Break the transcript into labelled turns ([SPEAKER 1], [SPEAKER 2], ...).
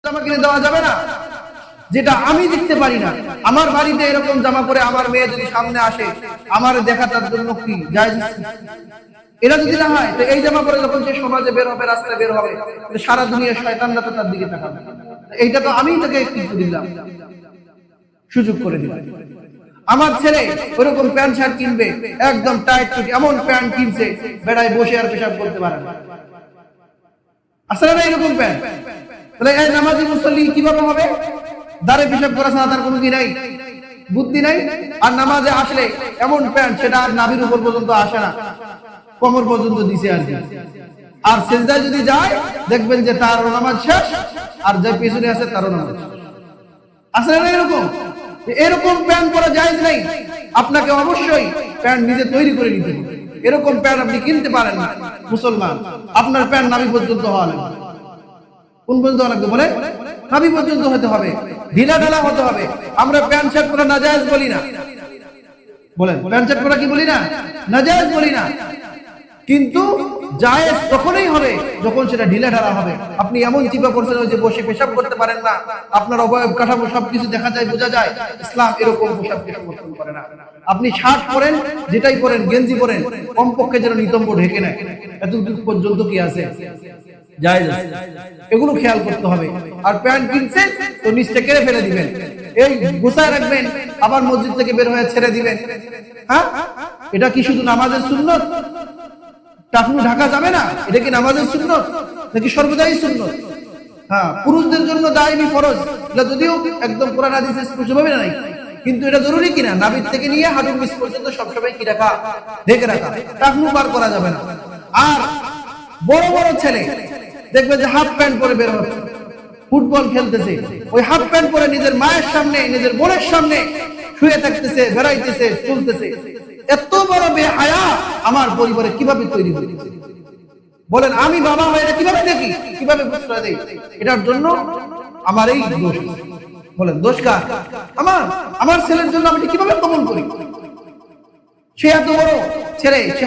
[SPEAKER 1] জামা কিনে দেওয়া যাবে না যেটা আমি দেখতে পারি না। আমার বাড়িতে এরকম জামা পরে আমার মেয়ে যদি সামনে আসে, আমার দেখা তার জন্য কি জায়েজ? এরা যদি না হয় তো এই জামা পরে যখন সে সমাজে বের হবে, রাস্তায় বের হবে, সারা দুনিয়া শয়তানরা তো তার দিকে তাকাবে। এইটা তো আমি তাকে কি দিলাম, সুযোগ করে দিলাম। আমার ছেলে ওরকম প্যান্ট শার্ট কিনবে, একদম টাইট ফিট, এমন প্যান্ট কিনছে বেড়ায় বসে আর পেশাব করতে পারে না। আসলে না এরকম প্যান্ট, তাহলে এই নামাজি মুসল্লি কিভাবে হবে? দাঁড়ে পেশাব করা ছাড়া তার কোনো কি নাই, বুদ্ধি নাই। আর নামাজে আসলে এমন প্যান্ট সেটা আর নাভির উপর পর্যন্ত আসে না, কোমর পর্যন্ত দিছে আর কি। আর সিজদায় যদি যায় দেখবেন যে তার নামাজ শেষ, আর যে পিছনে আছে তারও নামাজ শেষ। আসলে না এরকম? এরকম প্যান্ট পরা জায়েজ নাই। আপনাকে অবশ্যই প্যান্ট নিজে তৈরি করে নিতে হবে। এরকম প্যান্ট আপনি কিনতে পারেন না মুসলমান। আপনার প্যান্ট নাভি পর্যন্ত হওয়া লাগবে। কোন পর্যন্ত হওয়া লাগবে বলে? নাভি পর্যন্ত হতে হবে, ঢিলা ঢালা হতে হবে। আমরা প্যান্ট শার্ট পরা নাজায়েজ বলি না, বলেন প্যান্ট শার্ট পরা কি বলি না? নাজায়েজ বলি না। কিন্তু জায়েজ তখনই হবে যখন সেটা ঢিলা ঢালা হবে। আপনি এমন চিপা করছেন যে বসে পেশাব করতে পারেন না, আপনার অবয়ব কাঠামো সবকিছু দেখা যায়, বোঝা যায়, ইসলাম এরকম পোশাককে সমর্থন করে না। আপনি শার্ট পরেন, যেটাই পরেন, গেঞ্জি পরেন, কমপক্ষে যেন নিতম্ব ঢেকে নেয়, এতটুকু পর্যন্ত কি আছে, জায়েজ আছে। এগুলো খেয়াল করতে হবে। আর প্যান্ট কিনছেন তো নিচটা কেড়ে ফেলে দিবেন, এই গোছায় রাখবেন, আবার মসজিদ থেকে বের হয়ে ছেড়ে দিবেন। হ্যাঁ, এটা কি শুধু নামাজের সুন্নত? টাকনু ঢাকা যাবে না, এটা কি নামাজের সুন্নত নাকি সর্বদাই সুন্নত? হ্যাঁ, পুরুষদের জন্য দায়মি ফরজ, এটা যদিও একদম কোরআন হাদিসে স্পষ্টভাবে নাই, কিন্তু এটা জরুরি কিনা নাভির থেকে নিয়ে হাঁটুর নিচ পর্যন্ত সবসময় কি রাখা, ঢেকে রাখা, টাকনু পার করা যাবে না। আর বড় বড় ছেলে দেখবে যে হাফ প্যান্ট পরে বের হচ্ছে, ফুটবল খেলতেছে, ওই হাফ প্যান্ট পরে নিজের মায়ের সামনে, নিজের বোনের সামনে শুয়ে থাকতেছে, বেড়াইতেছে, চলতেছে। এত বড় বেহায়া আমার পরিবারে কিভাবে তৈরি হয়েছে বলেন? আমি বাবা হয়ে এটা কিভাবে দেখি, কিভাবে প্রশ্রয় দেই? এটার জন্য আমার এই দোষ। বলেন দোষ কার? আমার। আমার ছেলের জন্য আমি কিভাবে কবুল করি? সে এত বড় ছেলে, সে